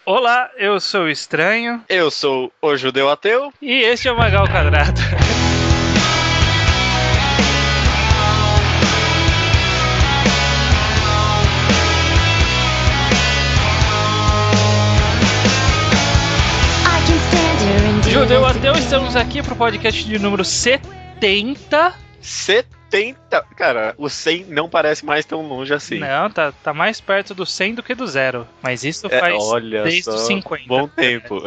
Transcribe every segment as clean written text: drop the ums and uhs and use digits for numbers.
Olá, eu sou o Estranho. Eu sou o Judeu Ateu. E este é o Magal Quadrado. Judeu Ateu, estamos aqui pro podcast de número 70. 70? Cara, o 100 não parece mais tão longe assim. Não, tá mais perto do 100 do que do 0. Mas isso faz desde os 50. Bom tempo,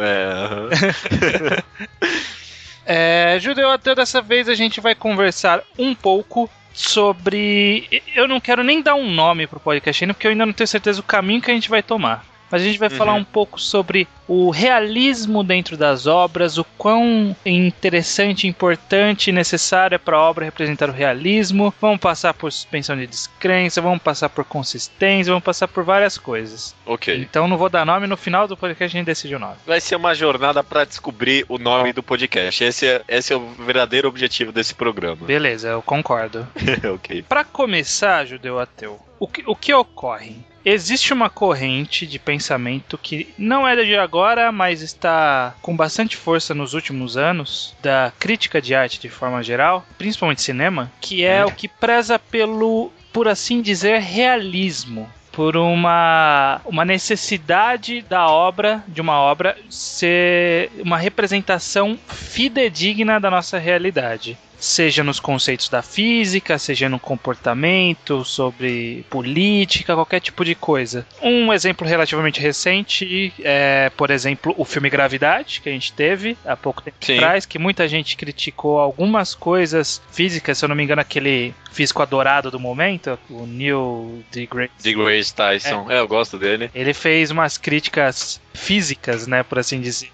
Judeu Ateu, dessa vez a gente vai conversar um pouco sobre... Eu não quero nem dar um nome pro podcast ainda, porque eu ainda não tenho certeza do caminho que a gente vai tomar. Mas a gente vai falar um pouco sobre o realismo dentro das obras, o quão interessante, importante e necessário é para a obra representar o realismo. Vamos passar por suspensão de descrença, vamos passar por consistência, vamos passar por várias coisas. Ok. Então não vou dar nome, no final do podcast a gente decide o nome. Vai ser uma jornada para descobrir o nome do podcast. Esse é o verdadeiro objetivo desse programa. Beleza, eu concordo. Ok. Para começar, Judeu Ateu, o que ocorre? Existe uma corrente de pensamento que não é de agora, mas está com bastante força nos últimos anos, da crítica de arte de forma geral, principalmente cinema, que é o que preza pelo, por assim dizer, realismo. Por uma necessidade da obra, de uma obra, ser uma representação fidedigna da nossa realidade. Seja nos conceitos da física, seja no comportamento, sobre política, qualquer tipo de coisa. Um exemplo relativamente recente é, por exemplo, o filme Gravidade, que a gente teve há pouco tempo atrás, que muita gente criticou algumas coisas físicas, se eu não me engano, aquele físico adorado do momento, o Neil deGrasse Tyson. Eu gosto dele. Ele fez umas críticas físicas, né, por assim dizer,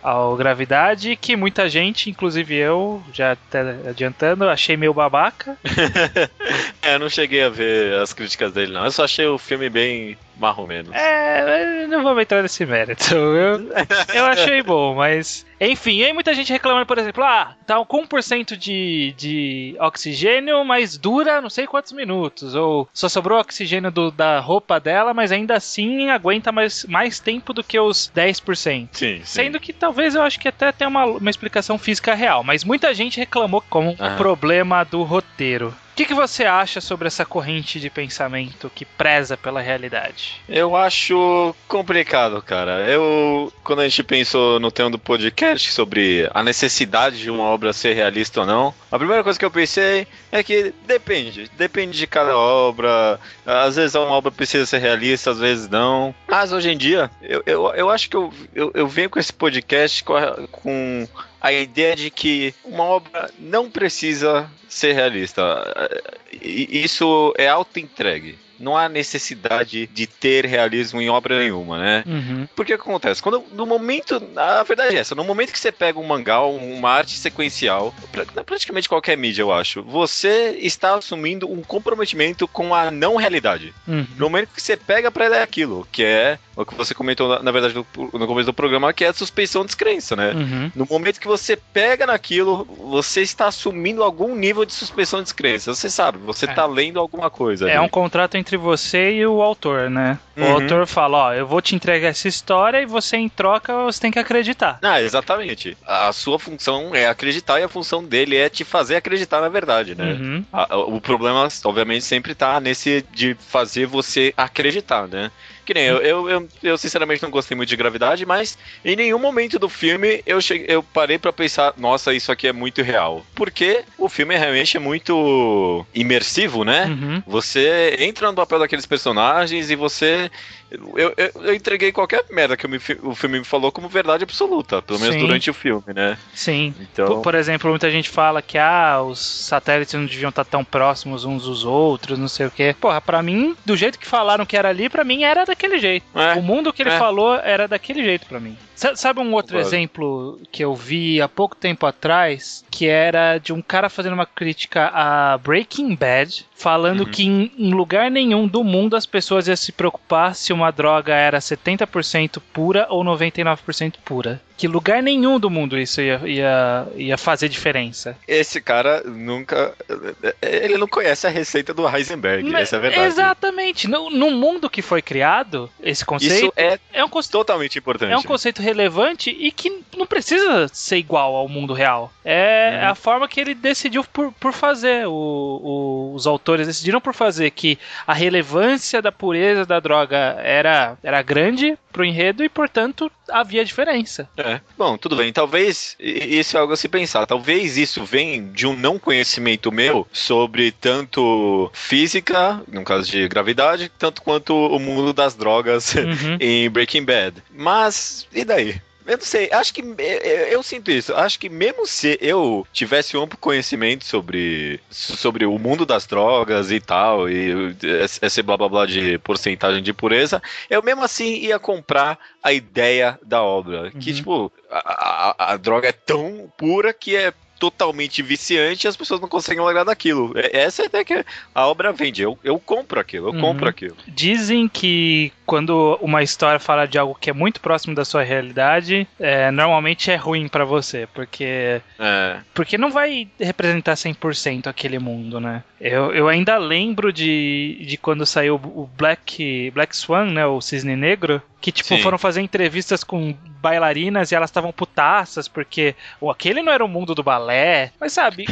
ao Gravidade, que muita gente, inclusive eu, já até adiantando, achei meio babaca. Eu não cheguei a ver as críticas dele, não. Eu só achei o filme bem marromeno. Não vamos entrar nesse mérito. Eu achei bom, mas... Enfim, aí muita gente reclamando, por exemplo, tá com 1% de oxigênio, mas dura não sei quantos minutos. Ou só sobrou oxigênio da roupa dela, mas ainda assim aguenta mais tempo do que os 10%. Sim. Sendo que talvez eu acho que até tem uma explicação física real, mas muita gente reclamou como um problema do roteiro. O que você acha sobre essa corrente de pensamento que preza pela realidade? Eu acho complicado, cara. Quando a gente pensou no tema do podcast sobre a necessidade de uma obra ser realista ou não, a primeira coisa que eu pensei é que depende de cada obra. Às vezes uma obra precisa ser realista, às vezes não. Mas hoje em dia, eu acho que eu venho com esse podcast com a ideia de que uma obra não precisa ser realista. Isso é auto-entregue. Não há necessidade de ter realismo em obra nenhuma, né? Porque o que acontece? A verdade é essa, no momento que você pega um mangá, uma arte sequencial, praticamente qualquer mídia, eu acho, você está assumindo um comprometimento com a não realidade. No momento que você pega pra ela é aquilo, que é o que você comentou, na verdade, no começo do programa, que é a suspensão de descrença, né? No momento que você pega naquilo, você está assumindo algum nível de suspensão de descrença. Você sabe, você está lendo alguma coisa. É um contrato entre você e o autor, né? O autor fala, eu vou te entregar essa história e você, em troca, você tem que acreditar. Exatamente. A sua função é acreditar e a função dele é te fazer acreditar na verdade, né? O problema, obviamente, sempre tá nesse de fazer você acreditar, né? Que nem eu sinceramente não gostei muito de Gravidade, mas em nenhum momento do filme eu parei pra pensar, nossa, isso aqui é muito real. Porque o filme realmente é muito imersivo, né? Você entra no papel daqueles personagens e você... Eu entreguei qualquer merda que o filme me falou como verdade absoluta, pelo menos durante o filme, né? Sim. Então... Por exemplo, muita gente fala que os satélites não deviam estar tão próximos uns dos outros, não sei o quê. Porra, pra mim, do jeito que falaram que era ali, pra mim era daquele jeito. O mundo que ele falou era daquele jeito pra mim. Sabe um outro exemplo que eu vi há pouco tempo atrás, que era de um cara fazendo uma crítica a Breaking Bad, falando que em lugar nenhum do mundo as pessoas iam se preocupar se uma droga era 70% pura ou 99% pura. que lugar nenhum do mundo isso ia fazer diferença. Esse cara nunca... Ele não conhece a receita do Heisenberg, essa é a verdade. Exatamente. No mundo que foi criado, esse conceito... Isso é um conceito totalmente importante. É um conceito relevante e que não precisa ser igual ao mundo real. É a forma que ele decidiu por fazer. Os autores decidiram por fazer que a relevância da pureza da droga era grande pro enredo e, portanto, havia diferença. Bom, tudo bem. Talvez isso é algo a se pensar. Talvez isso venha de um não conhecimento meu sobre tanto física, no caso de gravidade, tanto quanto o mundo das drogas em Breaking Bad. Mas, e daí? Eu não sei, acho que eu sinto isso. Acho que mesmo se eu tivesse um amplo conhecimento sobre o mundo das drogas e tal, e esse blá blá blá de porcentagem de pureza, eu mesmo assim ia comprar a ideia da obra. Que, tipo, a droga é tão pura que é totalmente viciante e as pessoas não conseguem largar daquilo. Essa é até que a obra vende. Eu compro aquilo, eu compro aquilo. Dizem que quando uma história fala de algo que é muito próximo da sua realidade, normalmente é ruim pra você, porque não vai representar 100% aquele mundo, né? Eu ainda lembro de quando saiu o Black Swan, né, o Cisne Negro, que tipo foram fazer entrevistas com bailarinas e elas estavam putaças porque aquele não era o mundo do balé. Mas sabe,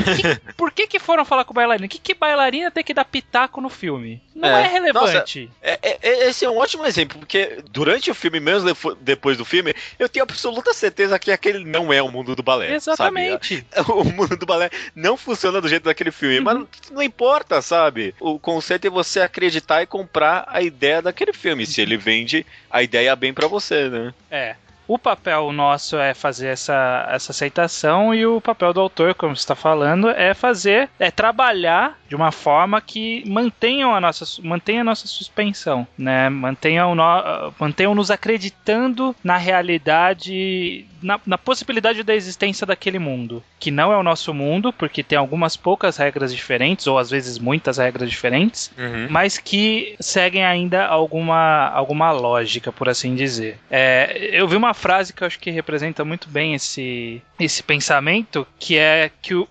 por que foram falar com bailarina? Que bailarina tem que dar pitaco no filme? Não é relevante. Nossa, esse é um ótimo exemplo, porque durante o filme, mesmo depois do filme, eu tenho absoluta certeza que aquele não é o mundo do balé. Exatamente. Sabe? O mundo do balé não funciona do jeito daquele filme, mas não importa, sabe? O conceito é você acreditar e comprar a ideia daquele filme, se ele vende a ideia bem pra você, né? O papel nosso é fazer essa aceitação e o papel do autor, como você está falando, é trabalhar de uma forma que mantenha a nossa suspensão, né? Mantenham-nos acreditando na realidade, na possibilidade da existência daquele mundo, que não é o nosso mundo, porque tem algumas poucas regras diferentes, ou às vezes muitas regras diferentes, mas que seguem ainda alguma lógica, por assim dizer. Eu vi uma frase que eu acho que representa muito bem esse pensamento, que é que o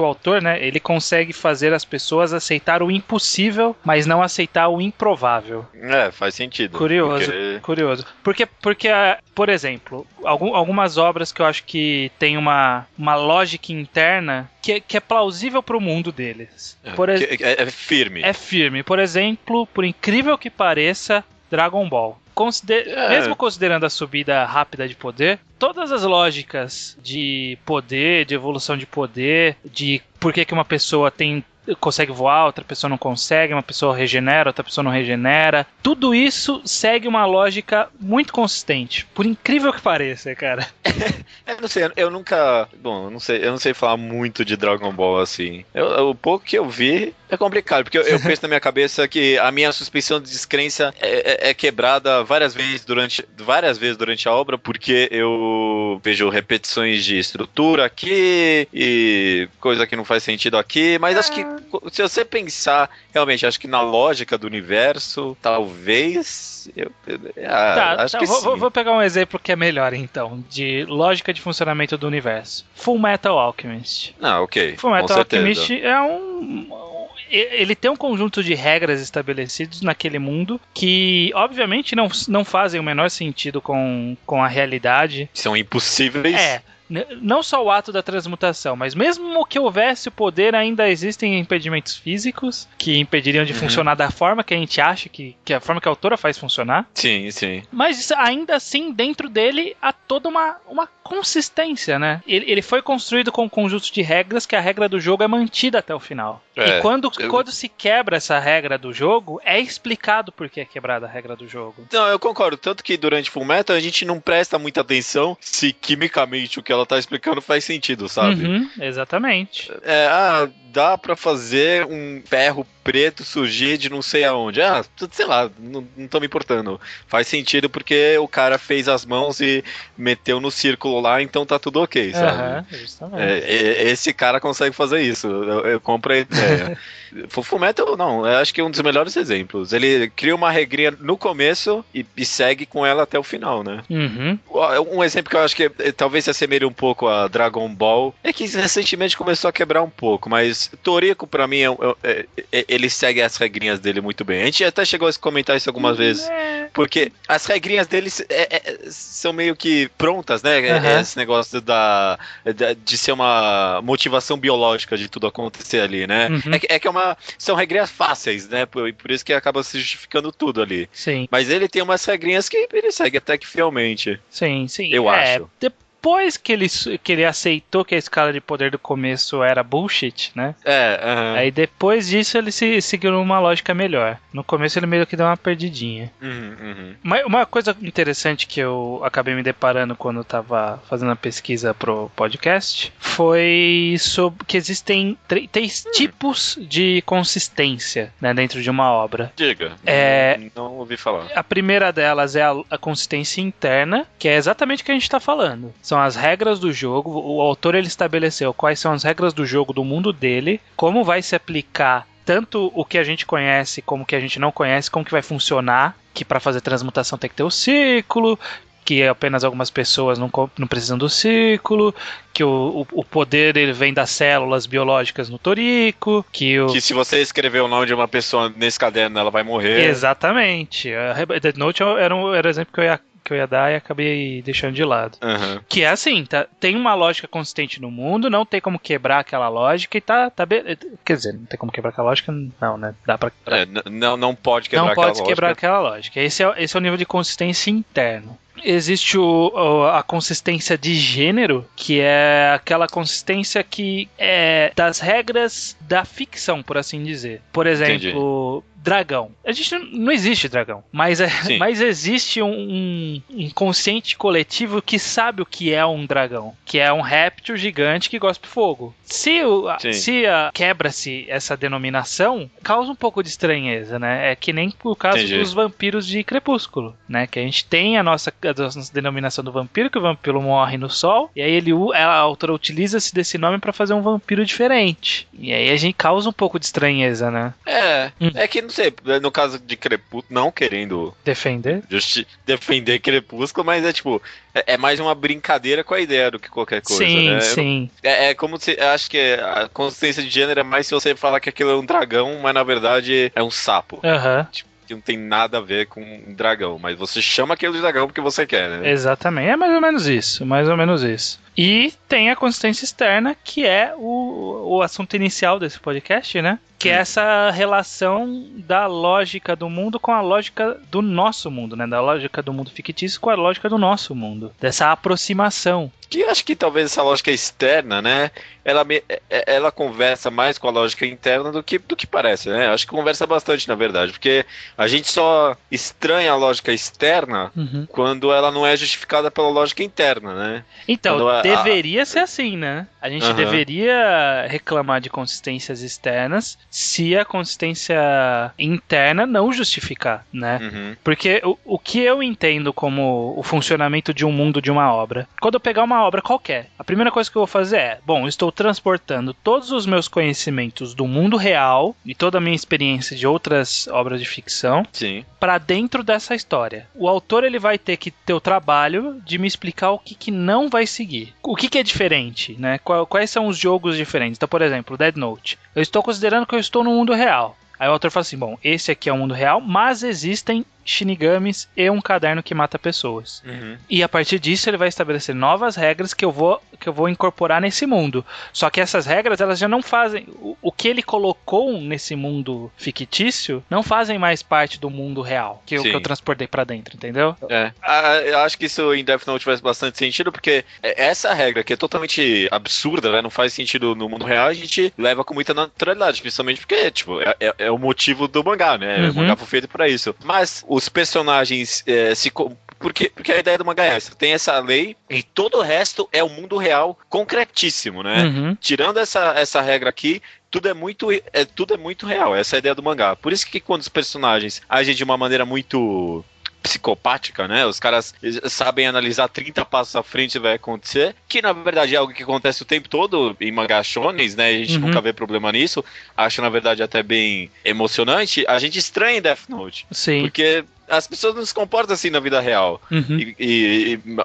autor, né, ele consegue fazer as pessoas aceitar o impossível, mas não aceitar o improvável. Faz sentido. Curioso. Porque, por exemplo, algumas obras que eu acho que tem uma lógica interna que é plausível para o mundo deles. É firme. É firme. Por exemplo, por incrível que pareça, Dragon Ball. Mesmo considerando a subida rápida de poder, todas as lógicas de poder, de evolução de poder, de por que uma pessoa consegue voar, outra pessoa não consegue, uma pessoa regenera, outra pessoa não regenera, tudo isso segue uma lógica muito consistente, por incrível que pareça, cara. Eu não sei, eu não sei falar muito de Dragon Ball assim. O pouco que eu vi é complicado, porque eu penso na minha cabeça que a minha suspensão de descrença é quebrada várias vezes durante a obra, porque eu vejo repetições de estrutura aqui e coisa que não faz sentido aqui, mas acho que se você pensar, realmente, acho que na lógica do universo, talvez... acho que sim. Vou pegar um exemplo que é melhor, então, de lógica de funcionamento do universo. Full Metal Alchemist. Ok. Full Metal Alchemist é ele tem um conjunto de regras estabelecidos naquele mundo que, obviamente, não fazem o menor sentido com a realidade. São impossíveis. Não só o ato da transmutação, mas mesmo que houvesse o poder, ainda existem impedimentos físicos que impediriam de funcionar da forma que a gente acha que a forma que a autora faz funcionar. Sim. Mas ainda assim, dentro dele, há toda uma consistência, né? Ele foi construído com um conjunto de regras que a regra do jogo é mantida até o final. E quando se quebra essa regra do jogo, é explicado por que é quebrada a regra do jogo. Não, eu concordo. Tanto que durante Fullmetal a gente não presta muita atenção se quimicamente o que ela tá explicando faz sentido, sabe? Exatamente. Dá pra fazer um ferro preto surgir de não sei aonde. Ah, sei lá, não tô me importando. Faz sentido porque o cara fez as mãos e meteu no círculo lá, então tá tudo ok, sabe? Justamente. Esse cara consegue fazer isso. Eu compro a ideia. Fullmetal, não, eu acho que é um dos melhores exemplos. Ele cria uma regrinha no começo e segue com ela até o final, né? Uhum. Um exemplo que eu acho que talvez se assemelhe um pouco a Dragon Ball é que recentemente começou a quebrar um pouco, mas Toriko pra mim ele segue as regrinhas dele muito bem. A gente até chegou a comentar isso algumas vezes, porque as regrinhas dele são meio que prontas, né? Esse negócio de ser uma motivação biológica de tudo acontecer ali, né? Uhum. São regrinhas fáceis, né? Por isso que acaba se justificando tudo ali. Sim. Mas ele tem umas regrinhas que ele segue até que fielmente. Sim. Eu acho. Depois que ele aceitou que a escala de poder do começo era bullshit, né? Aí depois disso ele seguiu uma lógica melhor. No começo ele meio que deu uma perdidinha. Mas uma coisa interessante que eu acabei me deparando quando eu tava fazendo a pesquisa pro podcast foi sobre que existem três tipos de consistência, né, dentro de uma obra. Diga, não ouvi falar. A primeira delas é a consistência interna, que é exatamente o que a gente tá falando. São as regras do jogo. O autor ele estabeleceu quais são as regras do jogo do mundo dele, como vai se aplicar tanto o que a gente conhece como o que a gente não conhece, como que vai funcionar, que para fazer transmutação tem que ter o círculo, que apenas algumas pessoas não precisam do círculo, que o poder ele vem das células biológicas no Toriko, que se você escrever o nome de uma pessoa nesse caderno, ela vai morrer. Exatamente. A Death Note era o exemplo que eu ia dar e acabei deixando de lado. Que é assim, tem uma lógica consistente no mundo, não tem como quebrar aquela lógica e quer dizer, não tem como quebrar aquela lógica, não, né? Dá pra... não pode quebrar não aquela pode lógica. quebrar aquela lógica. Esse é o nível de consistência interno. Existe a consistência de gênero, que é aquela consistência que é das regras da ficção, por assim dizer. Por exemplo, dragão. A gente não existe dragão, mas existe um inconsciente coletivo que sabe o que é um dragão, que é um réptil gigante que gospe fogo. Se quebra-se essa denominação, causa um pouco de estranheza, né? É que nem o caso dos vampiros de Crepúsculo, né? Que a gente tem a nossa denominação do vampiro, que o vampiro morre no sol, e aí a autora utiliza-se desse nome pra fazer um vampiro diferente. E aí a gente causa um pouco de estranheza, né? É que, não sei, no caso de Crepúsculo, não querendo defender Crepúsculo, mas é mais uma brincadeira com a ideia do que qualquer coisa, né? Sim. É como se, acho que a consistência de gênero é mais se você falar que aquilo é um dragão, mas na verdade é um sapo. Que não tem nada a ver com um dragão, mas você chama aquilo de dragão porque você quer, né? Exatamente, é mais ou menos isso. E tem a consistência externa, que é o assunto inicial desse podcast, né? Que é essa relação da lógica do mundo com a lógica do nosso mundo, né? Da lógica do mundo fictício com a lógica do nosso mundo. Dessa aproximação. Que acho que talvez essa lógica externa, né? Ela conversa mais com a lógica interna do que parece, né? Acho que conversa bastante, na verdade, porque a gente só estranha a lógica externa quando ela não é justificada pela lógica interna, né? Então, deveria ser assim, né? A gente deveria reclamar de consistências externas se a consistência interna não justificar, né? Porque o que eu entendo como o funcionamento de um mundo, de uma obra, quando eu pegar uma obra qualquer, a primeira coisa que eu vou fazer eu estou transportando todos os meus conhecimentos do mundo real e toda a minha experiência de outras obras de ficção para dentro dessa história. O autor ele vai ter que ter o trabalho de me explicar o que não vai seguir. O que é diferente, né? Quais são os jogos diferentes? Então, por exemplo, Death Note. Eu estou considerando que eu estou no mundo real. Aí o autor fala assim, esse aqui é o mundo real, mas existem shinigamis e um caderno que mata pessoas. E a partir disso ele vai estabelecer novas regras que eu vou incorporar nesse mundo. Só que essas regras, elas já não fazem... O que ele colocou nesse mundo fictício não fazem mais parte do mundo real, que eu transportei pra dentro, entendeu? Eu acho que isso em Death Note faz bastante sentido, porque essa regra que é totalmente absurda, né, não faz sentido no mundo real, a gente leva com muita naturalidade, principalmente porque, é o motivo do mangá, né? O mangá foi feito pra isso. Mas os personagens porque a ideia do mangá é essa, tem essa lei e todo o resto é o mundo real concretíssimo, né? Tirando essa regra aqui, tudo é muito real. Essa é a ideia do mangá. Por isso que quando os personagens agem de uma maneira muito psicopática, né? Os caras sabem analisar 30 passos à frente vai acontecer, que na verdade é algo que acontece o tempo todo em mangá shonens, né? A gente nunca vê problema nisso. Acho, na verdade, até bem emocionante. A gente estranha em Death Note. Sim. Porque as pessoas não se comportam assim na vida real.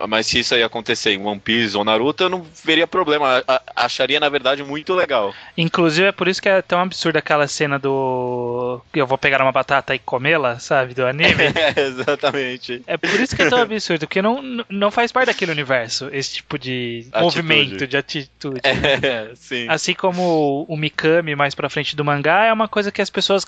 Mas se isso aí acontecer em One Piece ou Naruto, eu não veria problema. Acharia, na verdade, muito legal. Inclusive, é por isso que é tão absurda aquela cena do... Eu vou pegar uma batata e comê-la, sabe? Do anime. Exatamente. É por isso que é tão absurdo, porque não faz parte daquele universo, esse tipo de movimento, de atitude. Sim. Assim como o Mikami, mais pra frente do mangá, é uma coisa que as pessoas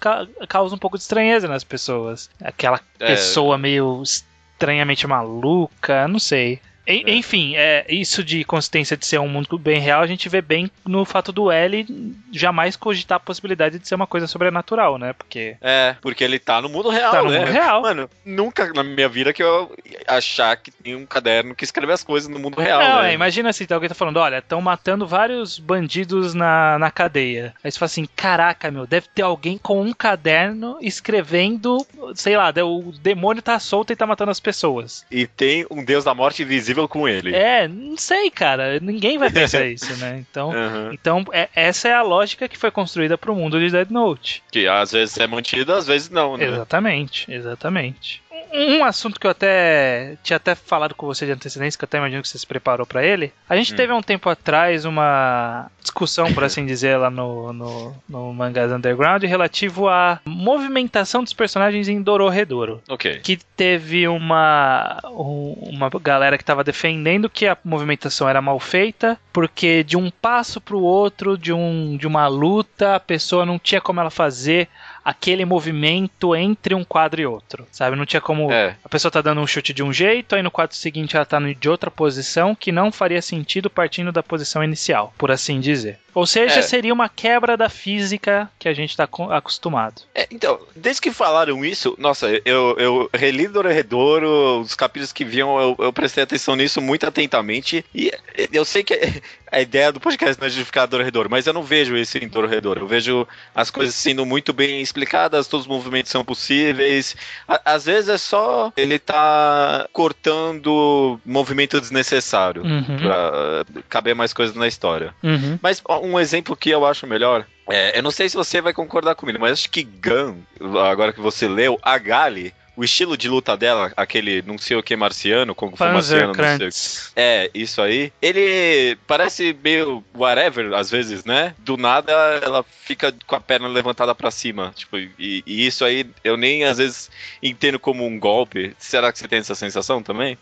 causam um pouco de estranheza nas pessoas. Aquela pessoa meio estranhamente maluca, não sei. Enfim, isso de consistência de ser um mundo bem real, a gente vê bem no fato do L jamais cogitar a possibilidade de ser uma coisa sobrenatural, né? Porque ele tá no mundo real, tá no né? mundo real. Mano, nunca na minha vida que eu achar que tem um caderno que escreve as coisas no mundo real, Não, né? Imagina assim, alguém tá falando, olha, estão matando vários bandidos na cadeia. Aí você fala assim, caraca, meu, deve ter alguém com um caderno escrevendo, sei lá, o demônio tá solto e tá matando as pessoas. E tem um deus da morte invisível com ele. Não sei, cara. Ninguém vai pensar isso, né? Então essa é a lógica que foi construída pro mundo de Death Note. Que às vezes é mantida, às vezes não, né? Exatamente. Um assunto que eu tinha até falado com você de antecedência, que eu até imagino que você se preparou pra ele. A gente teve há um tempo atrás uma discussão, por assim dizer, lá no Mangás Underground, relativo à movimentação dos personagens em Dorohedoro. Ok. Que teve uma galera que estava defendendo que a movimentação era mal feita, porque de um passo pro outro, de uma luta, a pessoa não tinha como ela fazer aquele movimento entre um quadro e outro, sabe? Não tinha como... A pessoa tá dando um chute de um jeito, aí no quadro seguinte ela tá de outra posição que não faria sentido partindo da posição inicial, por assim dizer. Ou seja, seria uma quebra da física que a gente tá acostumado. Então, desde que falaram isso, nossa, eu reli Dorohedoro, os capítulos que viam, eu prestei atenção nisso muito atentamente, e eu sei que a ideia do podcast não é justificar Dorohedoro, mas eu não vejo isso em Dorohedoro. Eu vejo as coisas sendo muito bem explicadas, todos os movimentos são possíveis. Às vezes é só ele tá cortando movimento desnecessário pra caber mais coisas na história. Mas um exemplo que eu acho melhor, eu não sei se você vai concordar comigo, mas acho que Gun, agora que você leu, a Gali, o estilo de luta dela, aquele não sei o que marciano, Kung Fu marciano, não sei. Isso aí. Ele parece meio whatever, às vezes, né? Do nada ela fica com a perna levantada pra cima. Tipo, e isso aí eu nem às vezes entendo como um golpe. Será que você tem essa sensação também?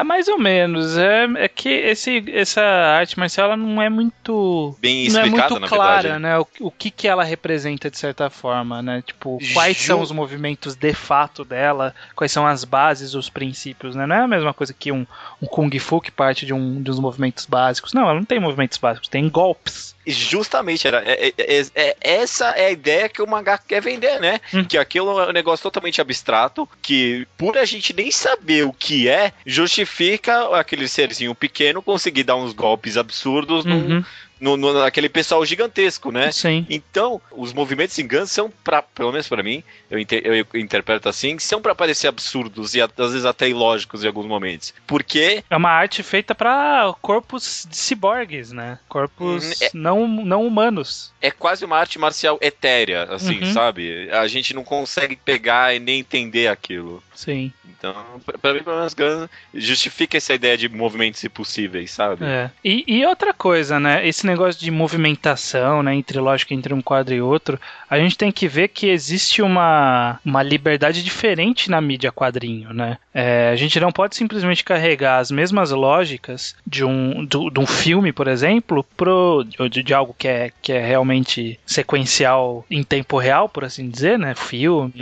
Mais ou menos. É que essa arte marcial ela não é muito bem explicada, não é muito na clara, verdade. Né? O que ela representa de certa forma, né? Tipo, quais são os movimentos de fato dela, quais são as bases, os princípios, né? Não é a mesma coisa que um Kung Fu que parte dos movimentos básicos. Não, ela não tem movimentos básicos, tem golpes. Justamente, essa é a ideia que o mangá quer vender, né? Que aquilo é um negócio totalmente abstrato, que por a gente nem saber o que justifica aquele serzinho pequeno conseguir dar uns golpes absurdos naquele pessoal gigantesco, né? Sim. Então, os movimentos em Gun são, pelo menos pra mim, eu interpreto assim, são pra parecer absurdos e às vezes até ilógicos em alguns momentos. Porque... é uma arte feita pra corpos de ciborgues, né? Corpos não humanos. É quase uma arte marcial etérea, assim, sabe? A gente não consegue pegar e nem entender aquilo. Sim. Então, pra mim, pelo menos, Gun justifica essa ideia de movimentos impossíveis, sabe? E outra coisa, né? Esse negócio de movimentação, né? Lógico, entre um quadro e outro, a gente tem que ver que existe uma liberdade diferente na mídia quadrinho, né? A gente não pode simplesmente carregar as mesmas lógicas de um filme, por exemplo, de algo que é realmente sequencial em tempo real, por assim dizer, né? Filme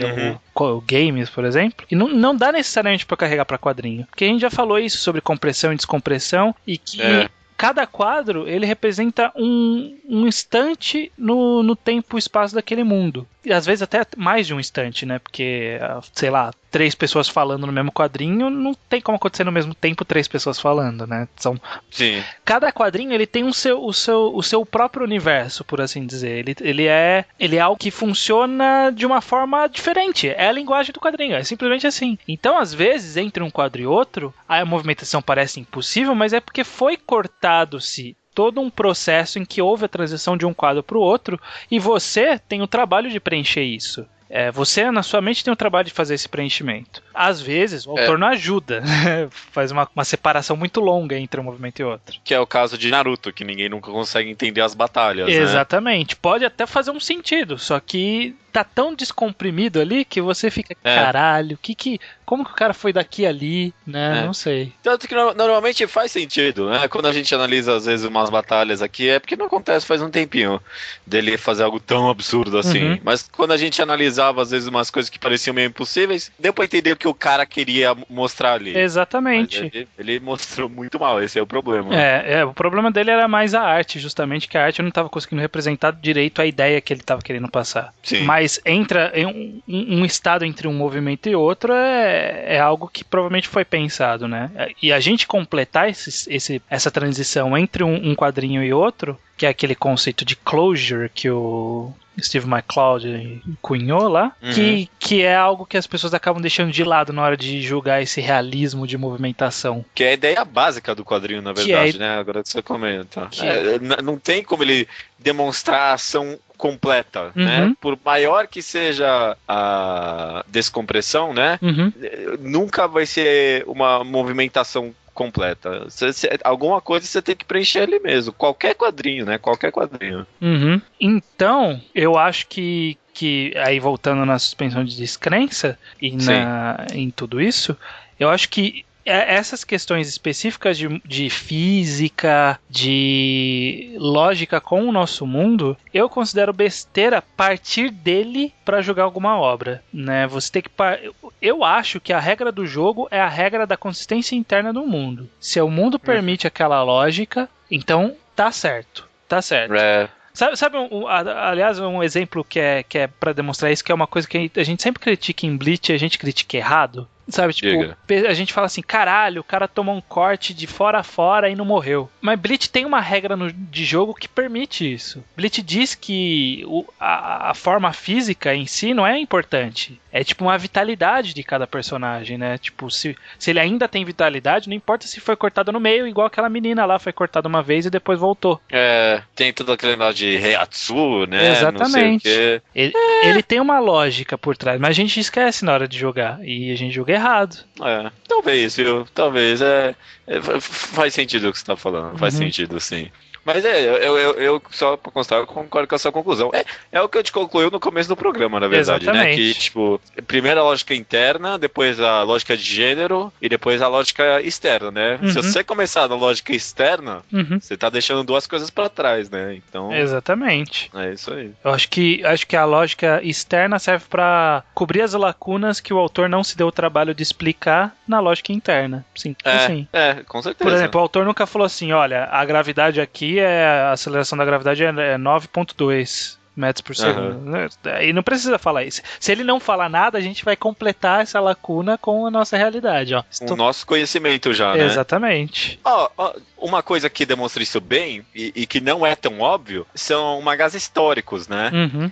ou games, por exemplo. E não dá necessariamente para carregar para quadrinho. Porque a gente já falou isso sobre compressão e descompressão e que cada quadro ele representa um instante no tempo e espaço daquele mundo. e às vezes até mais de um instante, né? Porque, sei lá, 3 pessoas falando no mesmo quadrinho, não tem como acontecer no mesmo tempo 3 pessoas falando, né? Sim. Cada quadrinho ele tem o seu próprio universo, por assim dizer. Ele é algo que funciona de uma forma diferente. É a linguagem do quadrinho, é simplesmente assim. Então, às vezes, entre um quadro e outro, a movimentação parece impossível, mas é porque foi cortado-se todo um processo em que houve a transição de um quadro para o outro, e você tem o trabalho de preencher isso. Você, na sua mente, tem o trabalho de fazer esse preenchimento. Às vezes, o autor não ajuda. Faz uma separação muito longa entre um movimento e outro. Que é o caso de Naruto, que ninguém nunca consegue entender as batalhas, Exatamente. Né? Pode até fazer um sentido, só que tá tão descomprimido ali que você fica, caralho, como que o cara foi daqui ali, né? Não sei. Tanto que normalmente faz sentido, né? Quando a gente analisa, às vezes, umas batalhas aqui, é porque não acontece faz um tempinho dele fazer algo tão absurdo assim. Mas quando a gente analisava, às vezes, umas coisas que pareciam meio impossíveis, deu pra entender o que o cara queria mostrar ali. Exatamente. Ele mostrou muito mal, esse é o problema. O problema dele era mais a arte, justamente, que a arte não estava conseguindo representar direito a ideia que ele estava querendo passar. Sim. Mas entra em um estado entre um movimento e outro é algo que provavelmente foi pensado, né? E a gente completar essa transição entre um quadrinho e outro, que é aquele conceito de closure que o Steve McCloud cunhou lá, que é algo que as pessoas acabam deixando de lado na hora de julgar esse realismo de movimentação. Que é a ideia básica do quadrinho, na verdade, né? Agora que você comenta. Não tem como ele demonstrar a ação completa, né? Por maior que seja a descompressão, né? Nunca vai ser uma movimentação completa. Alguma coisa você tem que preencher ali mesmo. Qualquer quadrinho, né? Qualquer quadrinho. Então, eu acho que aí voltando na suspensão de descrença e em tudo isso, eu acho que essas questões específicas de física, de lógica com o nosso mundo, eu considero besteira partir dele para jogar alguma obra, né? Você tem que eu acho que a regra do jogo é a regra da consistência interna do mundo. Se o mundo permite aquela lógica, então tá certo. Tá certo. Sabe aliás, um exemplo que é para demonstrar isso, que é uma coisa que a gente sempre critica em Bleach e a gente critica errado. Sabe, tipo, a gente fala assim, caralho, o cara tomou um corte de fora a fora e não morreu. Mas Bleach tem uma regra de jogo que permite isso. Bleach diz que a forma física em si não é importante. É tipo uma vitalidade de cada personagem, né? Tipo, se ele ainda tem vitalidade, não importa se foi cortado no meio, igual aquela menina lá, foi cortada uma vez e depois voltou. Tem tudo aquele negócio de Reiatsu, né? Exatamente. Não sei o quê. Ele tem uma lógica por trás, mas a gente esquece na hora de jogar. E a gente joga errado. Talvez, viu? Talvez. Faz sentido o que você tá falando. Faz sentido, sim. Mas eu só pra constar, eu concordo com a sua conclusão. É o que eu te concluiu no começo do programa, na verdade, exatamente, né? Que, tipo, primeiro a lógica interna, depois a lógica de gênero e depois a lógica externa, né? Se você começar na lógica externa, você tá deixando duas coisas pra trás, né? Então... Exatamente. É isso aí. Eu acho que a lógica externa serve pra cobrir as lacunas que o autor não se deu o trabalho de explicar na lógica interna. Sim, assim. Com certeza. Por exemplo, o autor nunca falou assim, olha, a gravidade aqui a aceleração da gravidade é 9,2 metros por segundo. E não precisa falar isso. Se ele não falar nada, a gente vai completar essa lacuna com a nossa realidade. O nosso conhecimento já, né? Exatamente. Uma coisa que demonstra isso bem, e que não é tão óbvio, são mangás históricos, né?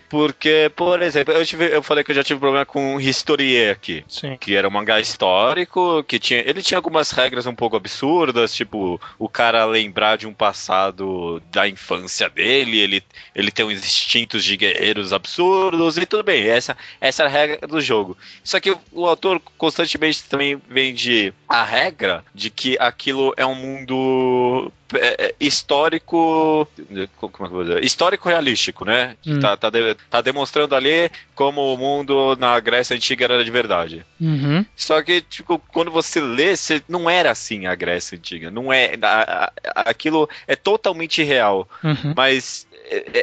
Porque, por exemplo, eu falei que eu já tive problema com Historie aqui. Sim. Que era um mangá histórico, ele tinha algumas regras um pouco absurdas, tipo, o cara lembrar de um passado da infância dele, ele tem uns instintos de guerreiros absurdos, e tudo bem, essa é a regra do jogo. Só que o autor constantemente também vende a regra de que aquilo é um mundo histórico, como é que eu vou dizer? Histórico realístico, né? Tá demonstrando ali como o mundo na Grécia Antiga era de verdade. Só que, tipo, quando você lê, não era assim a Grécia Antiga. Não é. Aquilo é totalmente real. Mas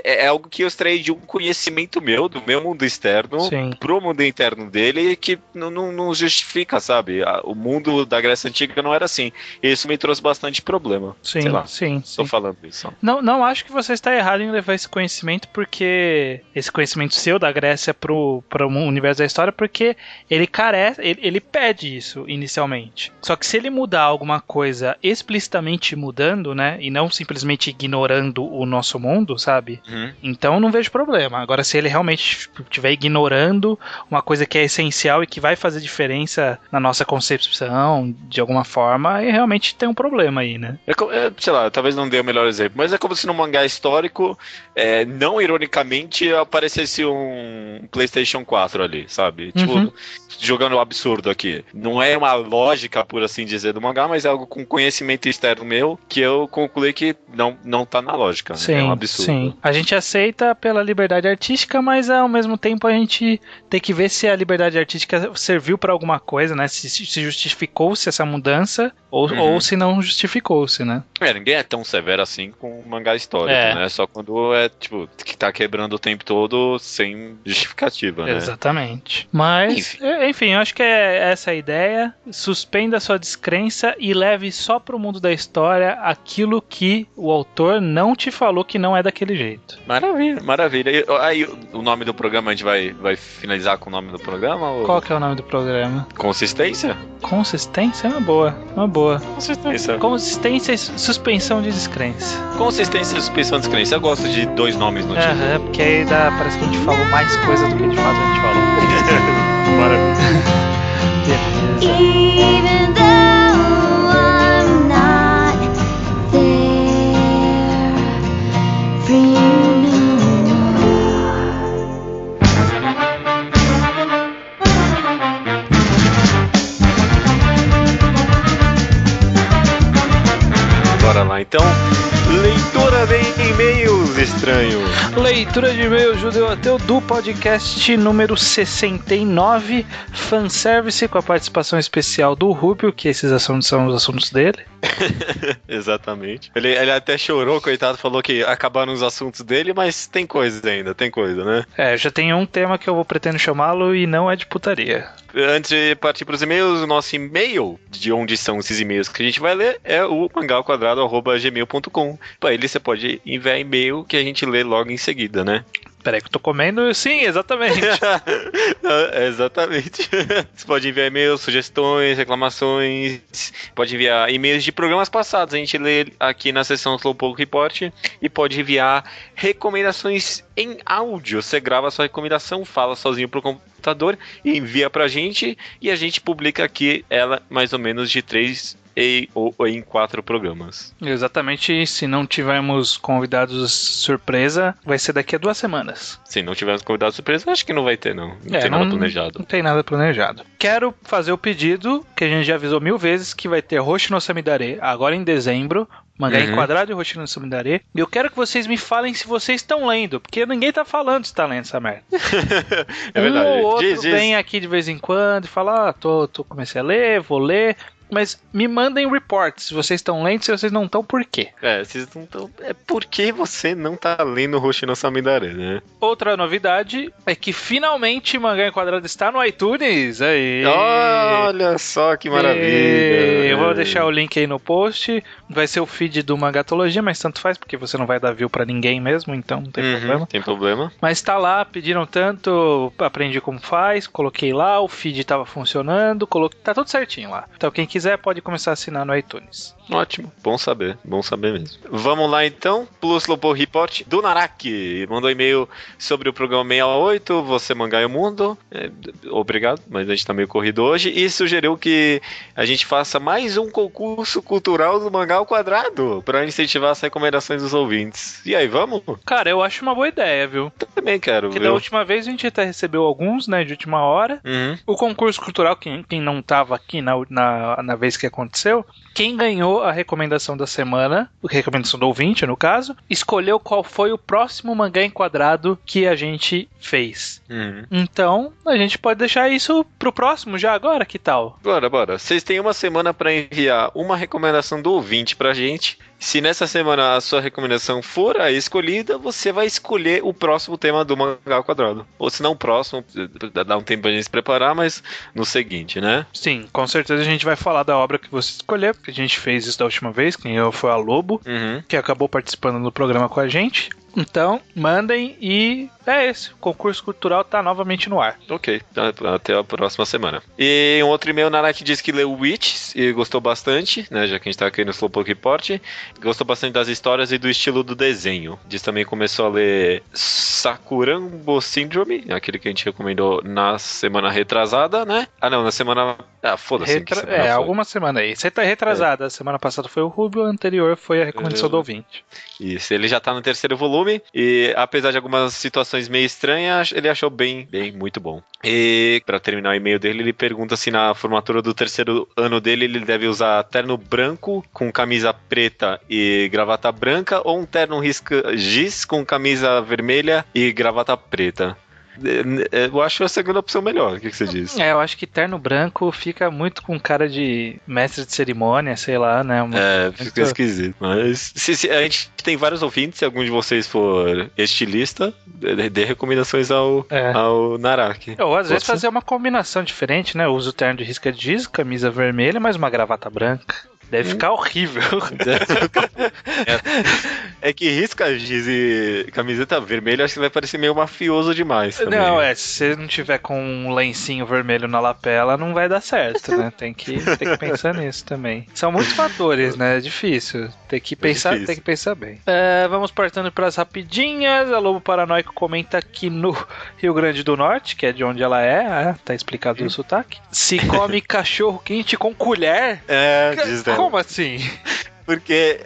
é algo que eu extraí de um conhecimento meu, do meu mundo externo, Sim. pro mundo interno dele, que não justifica, sabe? O mundo da Grécia Antiga não era assim. E isso me trouxe bastante problema. Sim, Sei lá, sim. tô falando isso. Não acho que você está errado em levar esse conhecimento, porque esse conhecimento seu da Grécia pro universo da história, porque ele carece, ele pede isso inicialmente. Só que se ele mudar alguma coisa explicitamente mudando, né, e não simplesmente ignorando o nosso mundo, sabe? Então não vejo problema. Agora, se ele realmente estiver ignorando uma coisa que é essencial e que vai fazer diferença na nossa concepção, de alguma forma, aí realmente tem um problema aí, né? Sei lá, talvez não dê o melhor exemplo, mas é como se no mangá histórico, não ironicamente, aparecesse um PlayStation 4 ali, sabe? Tipo, jogando o absurdo aqui. Não é uma lógica, por assim dizer, do mangá, mas é algo com conhecimento externo meu que eu concluí que não tá na lógica. Sim, é um absurdo. Sim. A gente aceita pela liberdade artística, mas ao mesmo tempo a gente tem que ver se a liberdade artística serviu pra alguma coisa, né? Se justificou-se essa mudança ou se não justificou-se, né? Ninguém é tão severo assim com o mangá histórico, né? Só quando é, tipo, que tá quebrando o tempo todo sem justificativa, né? Exatamente. Mas, enfim, eu acho que é essa a ideia. Suspenda a sua descrença e leve só pro mundo da história aquilo que o autor não te falou que não é daquele jeito. Maravilha, maravilha. Aí o nome do programa, a gente vai finalizar com o nome do programa? Ou... Qual que é o nome do programa? Consistência? Consistência é uma boa. Consistência e suspensão de descrença. Consistência e suspensão de descrença. Eu gosto de 2 nomes no título. Porque aí parece que a gente falou mais coisa do que de fato a gente falou. Maravilha. Even though I'm not there for you no more. Bora lá, então. Leitura de e-mails, estranho. Leitura de e-mails judeu-ateu do podcast número 69, fanservice, com a participação especial do Rubio, que esses assuntos são os assuntos dele. Exatamente. Ele até chorou, coitado, falou que acabaram os assuntos dele, mas tem coisa ainda, né? Já tem um tema que eu pretendo chamá-lo e não é de putaria. Antes de partir para os e-mails, o nosso e-mail, de onde são esses e-mails que a gente vai ler, é o mangaoquadrado@gmail.com. Para ele você pode enviar e-mail que a gente lê logo em seguida, né? Peraí que eu tô comendo. Sim, exatamente. Exatamente. Você pode enviar e-mails, sugestões, reclamações. Pode enviar e-mails de programas passados. A gente lê aqui na seção Slowpoke Report. E pode enviar recomendações em áudio. Você grava a sua recomendação, fala sozinho pro computador e envia pra gente. E a gente publica aqui ela mais ou menos de 3 ou em 4 programas. Exatamente, se não tivermos convidados surpresa, vai ser daqui a 2 semanas. Se não tivermos convidados surpresa, acho que não vai ter, não. Não tem nada planejado. Não tem nada planejado. Quero fazer o pedido, que a gente já avisou 1000 vezes, que vai ter Hoshi no Samidare agora em dezembro. Mangá Enquadrado e Hoshi no Samidare. E eu quero que vocês me falem se vocês estão lendo, porque ninguém tá falando se tá lendo essa merda. É verdade. Um ou outro vem aqui de vez em quando e fala, comecei a ler, vou ler. Mas me mandem reports se vocês estão lendo, se vocês não estão, por quê? Vocês não estão. É porque você não tá lendo Hoshi no Samidare, né? Outra novidade é que finalmente Mangá Enquadrado está no iTunes. Aí. Olha só que maravilha. Eu vou deixar o link aí no post. Vai ser o feed do Mangatologia, mas tanto faz, porque você não vai dar view pra ninguém mesmo, então não tem problema. Tem problema. Mas tá lá, pediram tanto, aprendi como faz, coloquei lá, o feed tava funcionando, tá tudo certinho lá. Então quem quiser pode começar a assinar no iTunes. Ótimo, bom saber mesmo. Vamos lá então, pro Slowpoke Report do Naraki. Mandou e-mail sobre o programa 68, Você Mangá e o Mundo. Obrigado, mas a gente tá meio corrido hoje. E sugeriu que a gente faça mais um concurso cultural do Mangá ao Quadrado, pra incentivar as recomendações dos ouvintes. E aí, vamos? Cara, eu acho uma boa ideia, viu? Também quero, porque da última vez a gente até recebeu alguns, né, de última hora. O concurso cultural, quem não tava aqui na na vez que aconteceu, quem ganhou a recomendação da semana, a recomendação do ouvinte, no caso, escolheu qual foi o próximo mangá enquadrado que a gente fez. Então, a gente pode deixar isso pro próximo já agora, que tal? Bora. Vocês têm uma semana pra enviar uma recomendação do ouvinte pra gente. Se nessa semana a sua recomendação for a escolhida, você vai escolher o próximo tema do mangá ao quadrado. Ou se não o próximo, dá um tempo pra gente se preparar, mas no seguinte, né? Sim, com certeza a gente vai falar da obra que você escolher, porque a gente fez isso da última vez, quem eu foi a Lobo, que acabou participando do programa com a gente. Então, mandem e é esse. O concurso cultural tá novamente no ar. Ok, até a próxima semana. E um outro e-mail, Naraki disse que leu Witches e gostou bastante, né? Já que a gente tá aqui no Slowpoke Report. Gostou bastante das histórias e do estilo do desenho. Diz também que começou a ler Sakurambo Syndrome, aquele que a gente recomendou na semana retrasada, né? Ah, não, na semana... Ah, foda-se. Alguma semana aí. Você tá retrasada. A semana passada foi o Rubio, a anterior foi a recomendação do ouvinte. Isso, ele já tá no terceiro volume e apesar de algumas situações meio estranhas, ele achou bem, muito bom. E pra terminar o e-mail dele, ele pergunta se na formatura do terceiro ano dele ele deve usar terno branco com camisa preta e gravata branca ou um terno risca giz com camisa vermelha e gravata preta. Eu acho a segunda opção melhor. O que você diz? Eu acho que terno branco fica muito com cara de mestre de cerimônia, sei lá, né? Fica esquisito. Mas se a gente tem vários ouvintes, se algum de vocês for estilista, dê recomendações ao Naraki. Ou às vezes fazer uma combinação diferente, né? Eu uso terno de risca giz, camisa vermelha, mas uma gravata branca. Deve ficar horrível. É que risca giz e camiseta vermelha, acho que vai parecer meio mafioso demais também. Não, se você não tiver com um lencinho vermelho na lapela, não vai dar certo, né? Tem que pensar nisso também. São muitos fatores, né? É difícil. Tem que pensar bem. Vamos partindo para as rapidinhas. A Lobo Paranoico comenta que no Rio Grande do Norte, que é de onde ela tá explicado o sotaque, se come cachorro quente com colher. Diz Como assim? Porque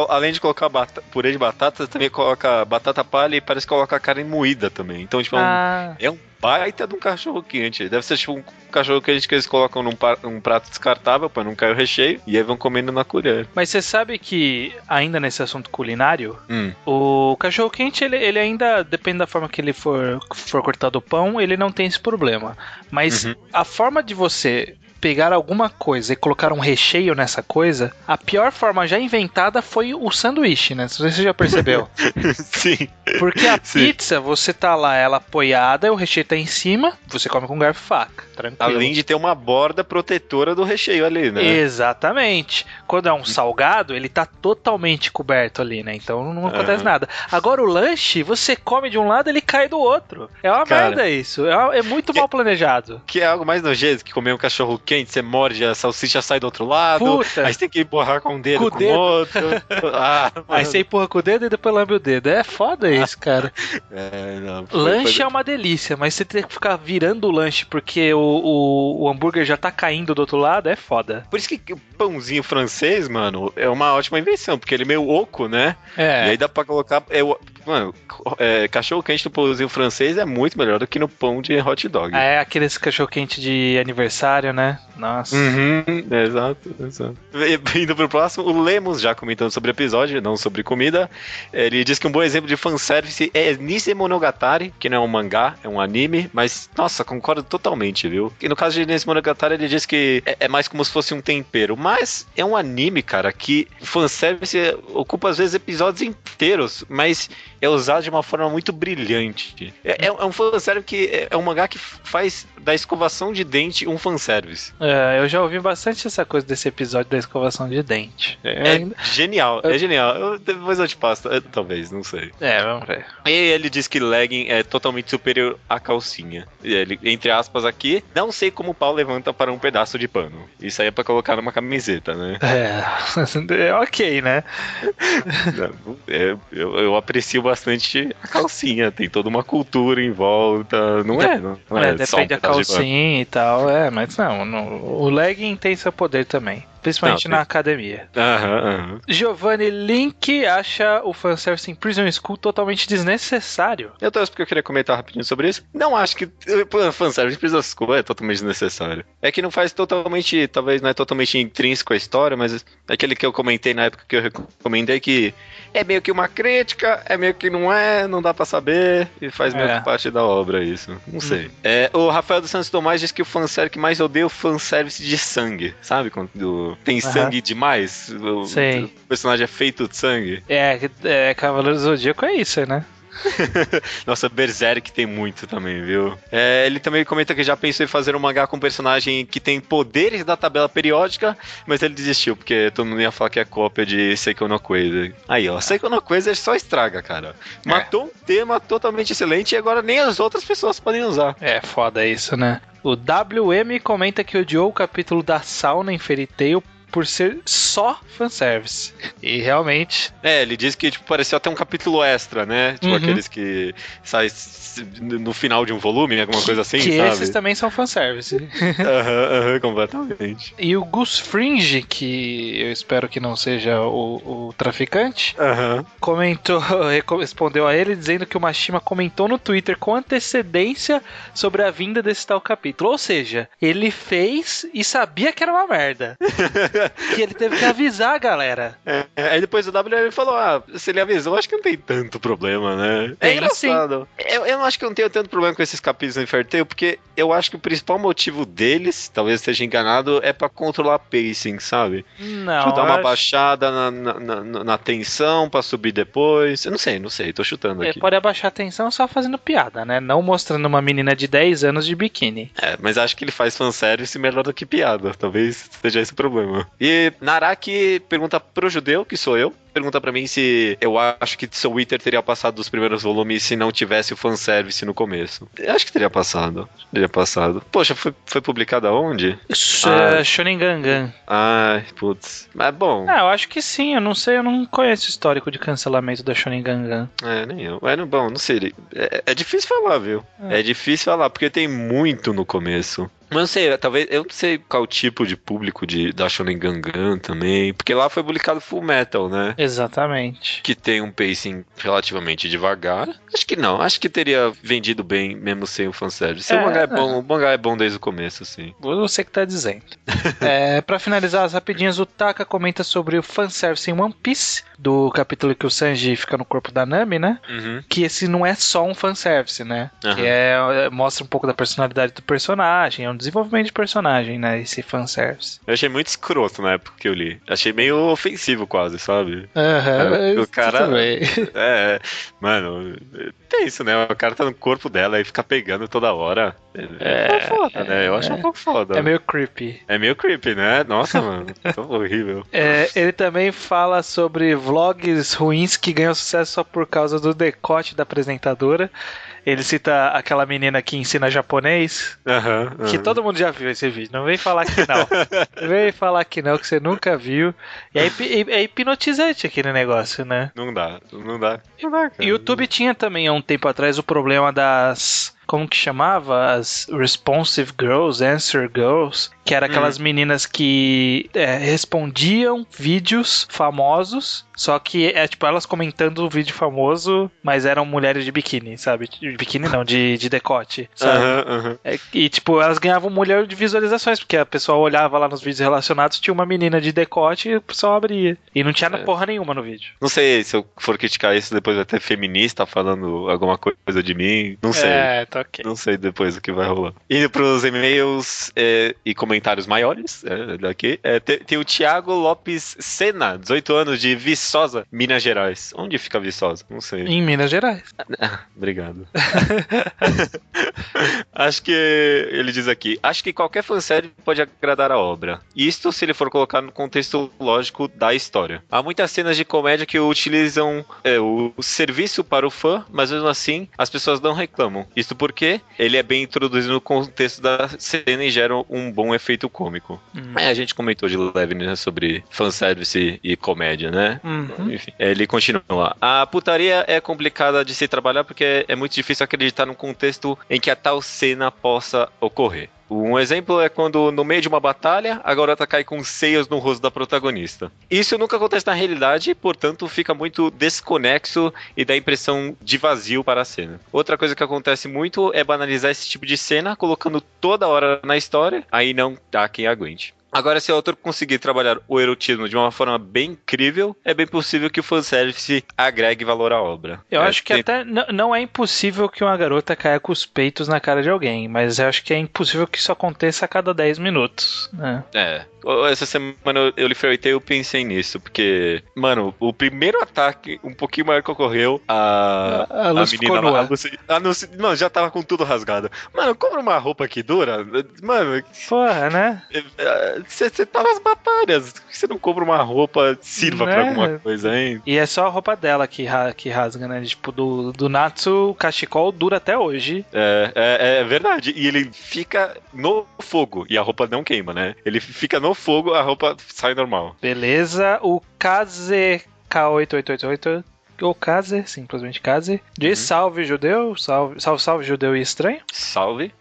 além de colocar purê de batata, também coloca batata palha e parece que coloca carne moída também. Então, tipo, é um baita de um cachorro quente. Deve ser tipo um cachorro quente que eles colocam num prato descartável pra não cair o recheio e aí vão comendo na colher. Mas você sabe que, ainda nesse assunto culinário, o cachorro quente, ele ainda, depende da forma que ele for cortado o pão, ele não tem esse problema. Mas a forma de você pegar alguma coisa e colocar um recheio nessa coisa, a pior forma já inventada foi o sanduíche, né? Não sei se você já percebeu. Sim. Porque a pizza, você tá lá, ela apoiada, o recheio tá em cima, você come com garfo e faca, tranquilo. Além de ter uma borda protetora do recheio ali, né? Exatamente. Quando é um salgado, ele tá totalmente coberto ali, né? Então não acontece nada. Agora o lanche, você come de um lado, ele cai do outro. É uma merda isso. É muito mal planejado. Que é algo mais nojento que comer um cachorro quente, você morde, a salsicha sai do outro lado. Puta. Aí você tem que empurrar com um dedo com o outro. Aí você empurra com o dedo e depois lambe o dedo. É foda isso, cara. Lanche é uma delícia, mas você tem que ficar virando o lanche porque o hambúrguer já tá caindo do outro lado, é foda. Por isso que o pãozinho francês, mano, é uma ótima invenção, porque ele é meio oco, né? E aí dá pra colocar... cachorro quente no pãozinho francês é muito melhor do que no pão de hot dog. É, aqueles cachorro quente de aniversário, né? Nossa. Exato. Indo pro próximo, o Lemos, já comentando sobre o episódio, não sobre comida, ele diz que um bom exemplo de fanservice é Nisei Monogatari, que não é um mangá, é um anime, mas, nossa, concordo totalmente, viu? E no caso de Nisei Monogatari, ele diz que é mais como se fosse um tempero, mas é um anime, cara, que o fanservice ocupa às vezes episódios inteiros, mas é usado de uma forma muito brilhante. É um fanservice que é um mangá que faz da escovação de dente um fanservice. Eu já ouvi bastante essa coisa desse episódio da escovação de dente. Genial, é genial. Depois eu te passo, talvez, não sei. Vamos ver. E ele diz que legging é totalmente superior à calcinha. Ele, entre aspas aqui, não sei como o pau levanta para um pedaço de pano. Isso aí é pra colocar numa camiseta, né? Ok, né? Eu aprecio bastante a calcinha. Tem toda uma cultura em volta. Não é depende da calcinha e tal. Mas não, o legging tem seu poder também. principalmente Não, na academia. Aham. Giovanni Link acha o fanservice em Prison School totalmente desnecessário. Eu torço porque eu queria comentar rapidinho sobre isso. Não acho que pô, fanservice Prison School é totalmente desnecessário. É que não faz totalmente, talvez não é totalmente intrínseco à história, mas é aquele que eu comentei na época que eu recomendei que é meio que uma crítica, é meio que não dá pra saber, e faz meio que parte da obra isso. Não sei. O Rafael dos Santos Tomás diz que o fanservice que mais odeia é o fanservice de sangue, sabe? Quando tem sangue demais, o personagem é feito de sangue. Cavaleiro do Zodíaco é isso, né? Nossa, Berserk tem muito também, viu? Ele também comenta que já pensou em fazer um mangá com um personagem que tem poderes da tabela periódica, mas ele desistiu, porque todo mundo ia falar que é cópia de Seiko no Quasar. Aí, ó, Seiko no Quasar só estraga, cara. Matou um tema totalmente excelente e agora nem as outras pessoas podem usar. É foda isso, né? O WM comenta que odiou o capítulo da sauna em Fairy Tail por ser só fanservice. E realmente... ele disse que tipo, pareceu até um capítulo extra, né? Tipo aqueles que saem no final de um volume, alguma coisa assim, que sabe? Esses também são fanservice. Completamente. E o Gus Fringe, que eu espero que não seja o traficante, comentou, respondeu a ele dizendo que o Mashima comentou no Twitter com antecedência sobre a vinda desse tal capítulo. Ou seja, ele fez e sabia que era uma merda. Que ele teve que avisar a galera. Aí depois o WM falou, se ele avisou, acho que não tem tanto problema, né? Tem, engraçado. Eu não acho que eu não tenho tanto problema com esses capítulos em Fairy Tail, porque eu acho que o principal motivo deles, talvez esteja enganado, é pra controlar pacing, sabe? Não, tipo, dar uma baixada na tensão pra subir depois. Eu não sei, tô chutando aqui. Pode abaixar a tensão só fazendo piada, né? Não mostrando uma menina de 10 anos de biquíni. Mas acho que ele faz fanservice melhor do que piada. Talvez seja esse o problema. E Naraki pergunta pro judeu, que sou eu, pergunta pra mim se eu acho que Soul Eater teria passado dos primeiros volumes se não tivesse o fanservice no começo. Eu acho que teria passado. Poxa, foi publicado aonde? Shonen Gangan. Ai, putz. Mas bom. Eu acho que sim, eu não sei, eu não conheço o histórico de cancelamento da Shonen Gangan. Nem eu. Bom, não sei. É difícil falar, viu? É difícil falar, porque tem muito no começo. Mas não sei, talvez, eu não sei qual o tipo de público da Shonen Gangan também, porque lá foi publicado Full Metal, né? Exatamente. Que tem um pacing relativamente devagar. Acho que não, acho que teria vendido bem mesmo sem o fanservice. O mangá é bom desde o começo, assim. Você que tá dizendo. Pra finalizar as rapidinhas, o Taka comenta sobre o fanservice em One Piece, do capítulo que o Sanji fica no corpo da Nami, né? Que esse não é só um fanservice, né? Que mostra um pouco da personalidade do personagem, é um desenvolvimento de personagem, né? Esse fanservice. Eu achei muito escroto na época que eu li. Achei meio ofensivo quase, sabe? O cara... Mano, tem isso, né? O cara tá no corpo dela e fica pegando toda hora. Foda, né? Eu acho um pouco foda. É meio creepy. Né? Nossa, mano. Tão horrível. Ele também fala sobre vlogs ruins que ganham sucesso só por causa do decote da apresentadora. Ele cita aquela menina que ensina japonês, que todo mundo já viu esse vídeo. Não vem falar que não. Vem falar que não, que você nunca viu. E é hipnotizante aquele negócio, né? Não dá, cara. YouTube tinha também há um tempo atrás o problema das... Como que chamava? As Responsive Girls, Answer Girls, que era aquelas meninas que respondiam vídeos famosos, só que tipo elas comentando o vídeo famoso, mas eram mulheres de biquíni, sabe? De biquíni não, de decote, sabe? E tipo, elas ganhavam um milhão de visualizações, porque a pessoa olhava lá nos vídeos relacionados, tinha uma menina de decote e o pessoal abria. E não tinha porra nenhuma no vídeo. Não sei se eu for criticar isso, depois vai ter feminista falando alguma coisa de mim. Não sei. Okay. Não sei depois o que vai rolar. Indo pros e-mails e comentários maiores, daqui, tem o Thiago Lopes Sena, 18 anos, de Viçosa, Minas Gerais. Onde fica Viçosa? Não sei. Em Minas Gerais. Obrigado. Acho que ele diz aqui, acho que qualquer fanservice pode agradar a obra. Isto se ele for colocar no contexto lógico da história. Há muitas cenas de comédia que utilizam o serviço para o fã, mas mesmo assim as pessoas não reclamam. Isto porque ele é bem introduzido no contexto da cena e gera um bom efeito cômico. A gente comentou de leve, né, sobre fanservice e comédia, né? Enfim, ele continua. A putaria é complicada de se trabalhar porque é muito difícil acreditar num contexto em que a a tal cena possa ocorrer. Um exemplo é quando, no meio de uma batalha, a garota cai com seios no rosto da protagonista. Isso nunca acontece na realidade, portanto fica muito desconexo e dá impressão de vazio para a cena. Outra coisa que acontece muito é banalizar esse tipo de cena, colocando toda hora na história, aí não dá quem aguente. Agora, se o autor conseguir trabalhar o erotismo de uma forma bem incrível, é bem possível que o fanservice agregue valor à obra. Eu acho que até não é impossível que uma garota caia com os peitos na cara de alguém, mas eu acho que é impossível que isso aconteça a cada 10 minutos. Né? Essa semana eu li Fairy Tail e eu pensei nisso, porque, mano, o primeiro ataque um pouquinho maior que ocorreu, a menina lá, mano, já tava com tudo rasgado. Mano, compra uma roupa que dura, mano. Porra, né? Você tá nas batalhas, por que você não compra uma roupa que sirva pra alguma coisa, hein? E é só a roupa dela que rasga, né? Tipo, do Natsu, o cachecol dura até hoje. É verdade, e ele fica no fogo, e a roupa não queima, né? Ele fica no fogo, a roupa sai normal. Beleza, o Kaze K8888, ou Kaze, simplesmente Kaze, diz salve judeu, salve judeu e estranho. Salve.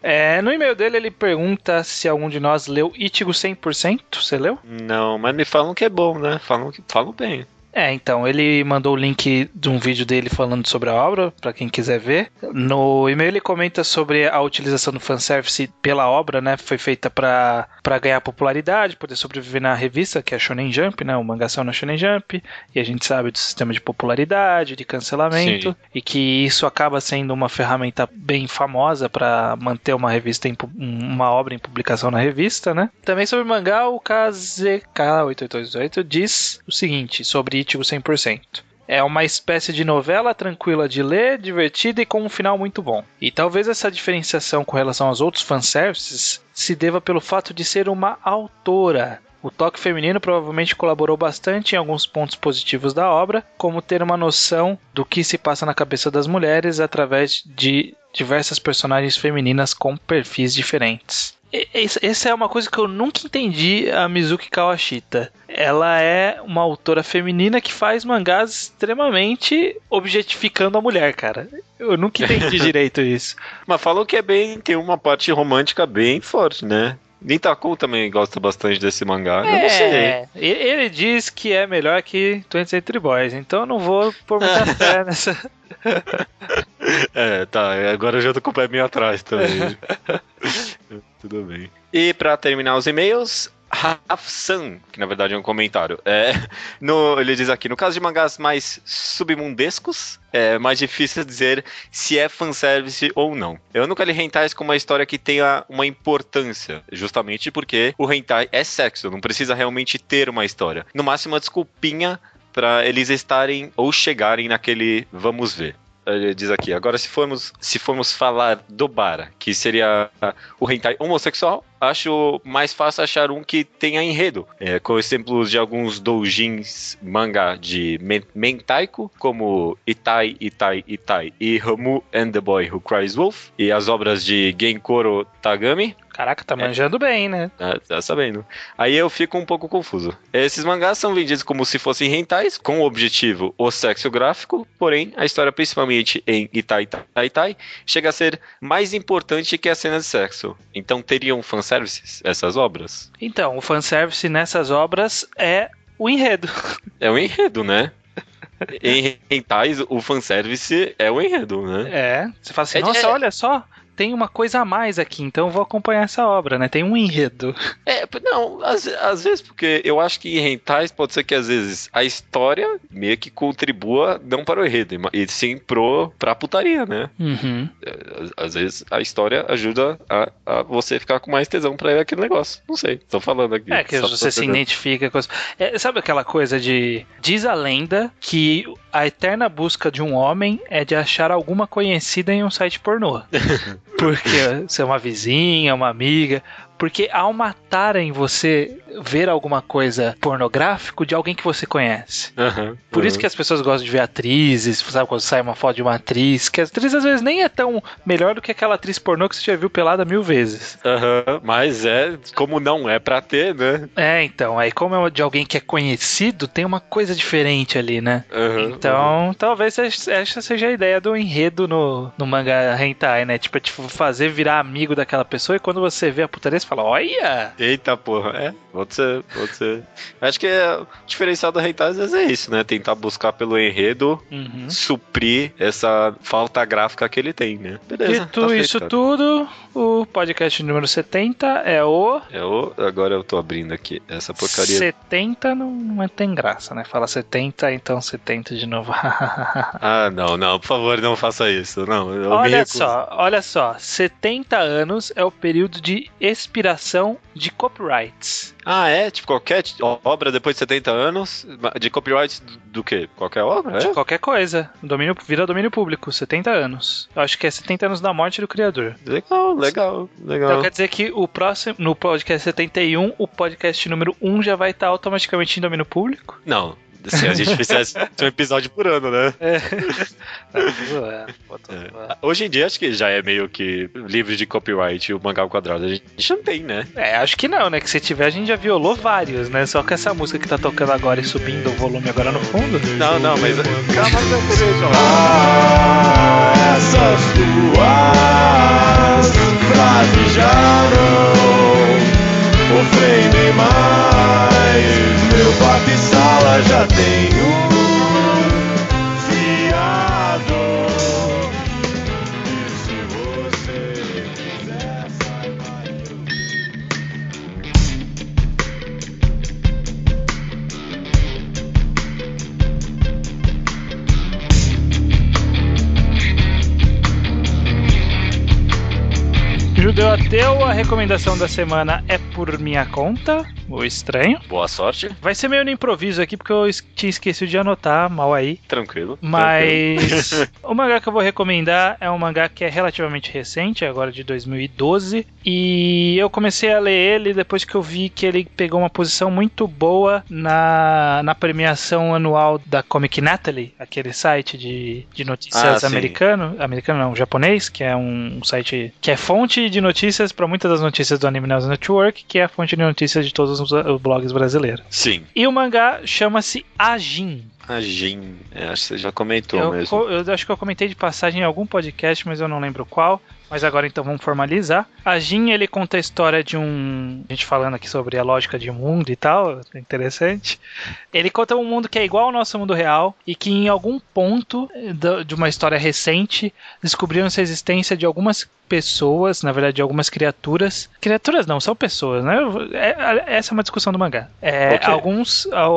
No e-mail dele ele pergunta se algum de nós leu Ichigo 100%, você leu? Não, mas me falam que é bom, né? Falam bem. Então, ele mandou o link de um vídeo dele falando sobre a obra, pra quem quiser ver. No e-mail ele comenta sobre a utilização do fanservice pela obra, né? Foi feita pra ganhar popularidade, poder sobreviver na revista, que é a Shonen Jump, né? O mangá saiu na Shonen Jump, e a gente sabe do sistema de popularidade, de cancelamento, sim, e que isso acaba sendo uma ferramenta bem famosa pra manter uma revista, uma obra em publicação na revista, né? Também sobre o mangá, o KZK8888 diz o seguinte, sobre Ichigo 100%. É uma espécie de novela tranquila de ler, divertida e com um final muito bom. E talvez essa diferenciação com relação aos outros fanservices se deva pelo fato de ser uma autora. O toque feminino provavelmente colaborou bastante em alguns pontos positivos da obra, como ter uma noção do que se passa na cabeça das mulheres através de diversas personagens femininas com perfis diferentes. Essa é uma coisa que eu nunca entendi a Mizuki Kawashita. Ela é uma autora feminina que faz mangás extremamente objetificando a mulher, cara. Eu nunca entendi direito isso. Mas falou que tem uma parte romântica bem forte, né? Nitaku também gosta bastante desse mangá. Eu não sei. Ele diz que é melhor que 20th Century Boys, então eu não vou pôr muita fé nessa. Agora eu já tô com o pé meio atrás também. Tudo bem. E pra terminar os e-mails, Rafsan, que na verdade é um comentário. Ele diz aqui, no caso de mangás mais submundescos, é mais difícil dizer se é fanservice ou não. Eu nunca li hentais com uma história que tenha uma importância, justamente porque o hentai é sexo, não precisa realmente ter uma história. No máximo uma desculpinha pra eles estarem ou chegarem naquele vamos ver. Ele diz aqui, agora se formos falar do Bara, que seria o hentai homossexual, acho mais fácil achar um que tenha enredo, com exemplos de alguns doujins mangá de Mentaiko, como Itai e Hamu and the Boy Who Cries Wolf, e as obras de Genkoro Tagami. Caraca, tá manjando bem, né? Tá sabendo. Aí eu fico um pouco confuso. Esses mangás são vendidos como se fossem hentais, com o objetivo o sexo gráfico, porém a história, principalmente em Itai, chega a ser mais importante que a cena de sexo. Então teriam fanservices essas obras? Então, o fanservice nessas obras é o enredo. É o enredo, né? Em hentais, o fanservice é o enredo, né? Você fala assim, nossa, olha só, tem uma coisa a mais aqui, então eu vou acompanhar essa obra, né? Tem um enredo. Não, às vezes, porque eu acho que em hentais pode ser que às vezes a história meio que contribua não para o enredo, e sim pra putaria, né? Uhum. Às vezes a história ajuda a você ficar com mais tesão pra aquele negócio. Não sei, tô falando aqui. Que você se identifica com... sabe aquela coisa de... Diz a lenda que a eterna busca de um homem é de achar alguma conhecida em um site pornô. Porque você é uma vizinha, uma amiga... Porque ao matarem você, ver alguma coisa pornográfica de alguém que você conhece. Por isso que as pessoas gostam de ver atrizes, sabe, quando sai uma foto de uma atriz, que a atriz às vezes nem é tão melhor do que aquela atriz pornô que você já viu pelada 1000 vezes. Mas como não é pra ter, né? Então, aí como é de alguém que é conhecido, tem uma coisa diferente ali, né? Então, talvez essa seja a ideia do enredo no mangá hentai, né? Tipo, fazer virar amigo daquela pessoa e quando você vê a putaria, você fala, olha! Eita porra, pode ser. Acho que o diferencial do hentai às vezes é isso, né? Tentar buscar pelo enredo suprir essa falta gráfica que ele tem, né? Beleza. Dito isso tudo, o podcast número 70 é o... Agora eu tô abrindo aqui essa porcaria. 70 não tem graça, né? Fala 70, então 70 de novo. Não, por favor, não faça isso. Não, olha só, 70 anos é o período de expiração de copyrights. Tipo, qualquer obra depois de 70 anos, de copyright do quê? Qualquer obra, De qualquer coisa. Vira domínio público, 70 anos. Eu acho que é 70 anos da morte do criador. Legal. Então quer dizer que o próximo, no podcast 71, o podcast número 1 já vai estar automaticamente em domínio público? Não. Se a gente fizesse um episódio por ano, né? Hoje em dia acho que já é meio que livre de copyright o mangá ao quadrado. A gente não tem, né? Acho que não, né? Que se tiver a gente já violou vários, né? Só com essa música que tá tocando agora e subindo o volume agora no fundo. Não, mas... Calma, essas tuas frases já não ofendem mais. Meu bate-sala já tem fiado. E se você quiser, saiba Judeu Ateu, a recomendação da semana é por minha conta, o estranho. Boa sorte. Vai ser meio no improviso aqui, porque eu tinha esquecido de anotar, mal aí. Tranquilo. Mas o mangá que eu vou recomendar é um mangá que é relativamente recente, agora de 2012. E eu comecei a ler ele depois que eu vi que ele pegou uma posição muito boa na premiação anual da Comic Natalie, aquele site de notícias americano não, japonês, que é um site que é fonte de notícias para muitas das notícias do Anime News Network, que é a fonte de notícias de todos os blogs brasileiros. Sim. E o mangá chama-se Ajin. Acho que você já comentou mesmo. Eu acho que eu comentei de passagem em algum podcast, mas eu não lembro qual. Mas agora então vamos formalizar. A Jin, ele conta a história de a gente falando aqui sobre a lógica de mundo e tal, é interessante. Ele conta um mundo que é igual ao nosso mundo real e que em algum ponto de uma história recente descobriram-se a existência de algumas pessoas, na verdade de algumas criaturas. Criaturas não, são pessoas, né? Essa é uma discussão do mangá. Okay.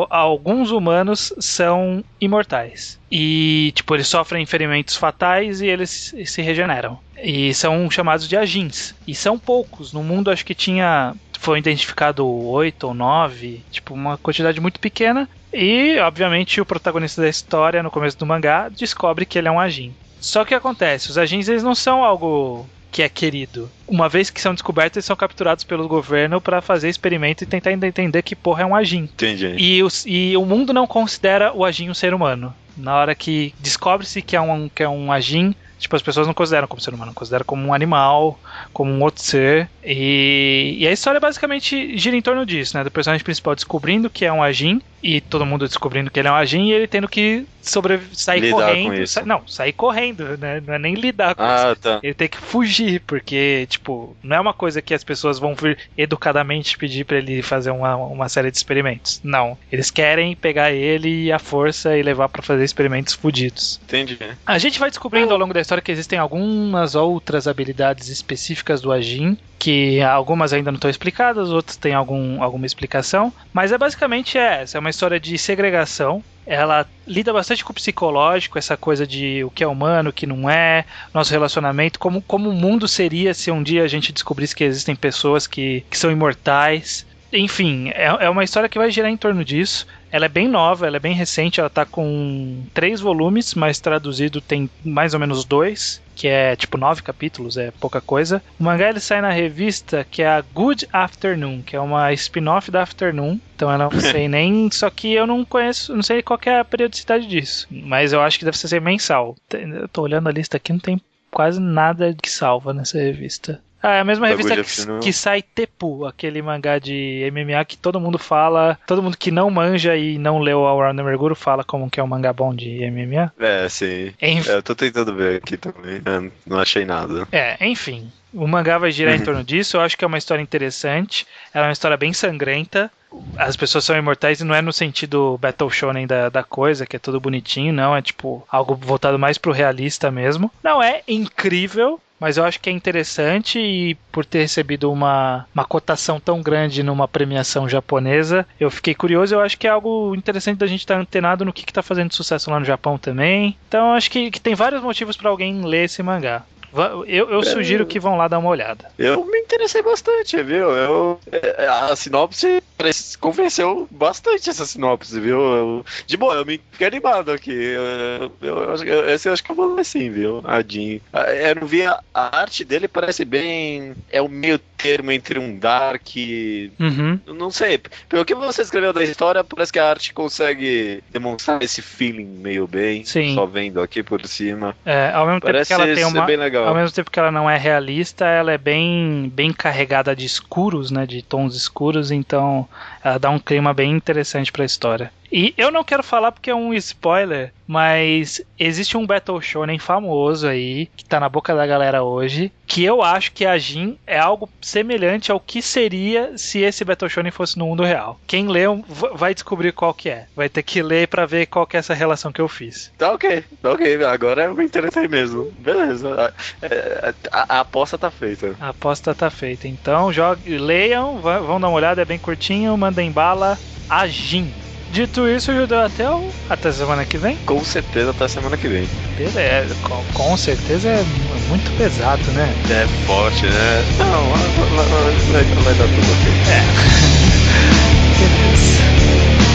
Alguns humanos são imortais. E, tipo, eles sofrem ferimentos fatais e eles se regeneram. E são chamados de Ajins. E são poucos. No mundo acho que foi identificado 8 ou 9, tipo, uma quantidade muito pequena. E, obviamente, o protagonista da história, no começo do mangá, descobre que ele é um Ajin. Só que o que acontece? Os Ajins, eles não são algo que é querido. Uma vez que são descobertos, eles são capturados pelo governo para fazer experimento e tentar entender que porra é um Ajin. Entendi. E o mundo não considera o Ajin um ser humano. Na hora que descobre-se que é um Ajin, tipo, as pessoas não consideram como ser humano, consideram como um animal, como um outro ser. E a história basicamente gira em torno disso, né? Do personagem principal descobrindo que é um Ajin, e todo mundo descobrindo que ele é um Ajin, e ele tendo que sair correndo. Sair correndo, né? Não é nem lidar com isso. Tá. Ele tem que fugir, porque, tipo, não é uma coisa que as pessoas vão vir educadamente pedir pra ele fazer uma série de experimentos. Não. Eles querem pegar ele à força e levar pra fazer experimentos fudidos. Entendi. A gente vai descobrindo ao longo da história que existem algumas outras habilidades específicas do Ajin, que algumas ainda não estão explicadas, outras têm alguma explicação, mas basicamente essa é uma história de segregação. Ela lida bastante com o psicológico, essa coisa de o que é humano, o que não é, nosso relacionamento, como o mundo seria se um dia a gente descobrisse que existem pessoas que são imortais. enfim, é uma história que vai girar em torno disso. Ela é bem nova, ela é bem recente, ela tá com 3 volumes, mas traduzido tem mais ou menos 2, que é tipo 9 capítulos, é pouca coisa. O mangá ele sai na revista que é a Good Afternoon, que é uma spin-off da Afternoon. Então eu não sei nem, só que eu não conheço, não sei qual que é a periodicidade disso, mas eu acho que deve ser mensal. Eu tô olhando a lista aqui, não tem quase nada que salva nessa revista. É a mesma revista que sai Tepu, aquele mangá de MMA que todo mundo fala, todo mundo que não manja e não leu a Around the Merguro fala como que é um mangá bom de MMA. Sim. Eu tô tentando ver aqui também, não achei nada. Enfim, o mangá vai girar em torno disso, eu acho que é uma história interessante, ela é uma história bem sangrenta, as pessoas são imortais e não é no sentido Battle Shonen da coisa, que é tudo bonitinho, não, é tipo algo voltado mais pro realista mesmo. Não é incrível, mas eu acho que é interessante e por ter recebido uma cotação tão grande numa premiação japonesa, eu fiquei curioso. Eu acho que é algo interessante da gente estar antenado no que tá fazendo sucesso lá no Japão também. Então eu acho que tem vários motivos para alguém ler esse mangá. Eu sugiro que vão lá dar uma olhada. Eu me interessei bastante, viu? A sinopse convenceu bastante, essa sinopse, viu? De boa, eu me fiquei animado aqui. Esse eu acho que eu vou ler sim, viu? Adin. Eu não vi a arte dele, parece bem. É o meio termo entre um dark. Não sei. Pelo que você escreveu da história, parece que a arte consegue demonstrar esse feeling meio bem. Sim. Só vendo aqui por cima. Ao mesmo tempo que ela tem bem legal. Ao mesmo tempo que ela não é realista, ela é bem carregada de escuros, né, de tons escuros, então ela dá um clima bem interessante pra história. E eu não quero falar porque é um spoiler, mas existe um Battle Shonen famoso aí, que tá na boca da galera hoje, que eu acho que a Jin é algo semelhante ao que seria se esse Battle Shonen fosse no mundo real. Quem leu vai descobrir qual que é. Vai ter que ler pra ver qual que é essa relação que eu fiz. Tá ok. Agora eu me interessei mesmo. Beleza. A aposta tá feita. A aposta tá feita. Então, leiam, vão dar uma olhada, é bem curtinho, mandem bala. A Jin. Dito isso, Judeu, até semana que vem? Com certeza até semana que vem. Beleza, com certeza é muito pesado, né? É forte, né? Não, vai dar tudo ok. Beleza.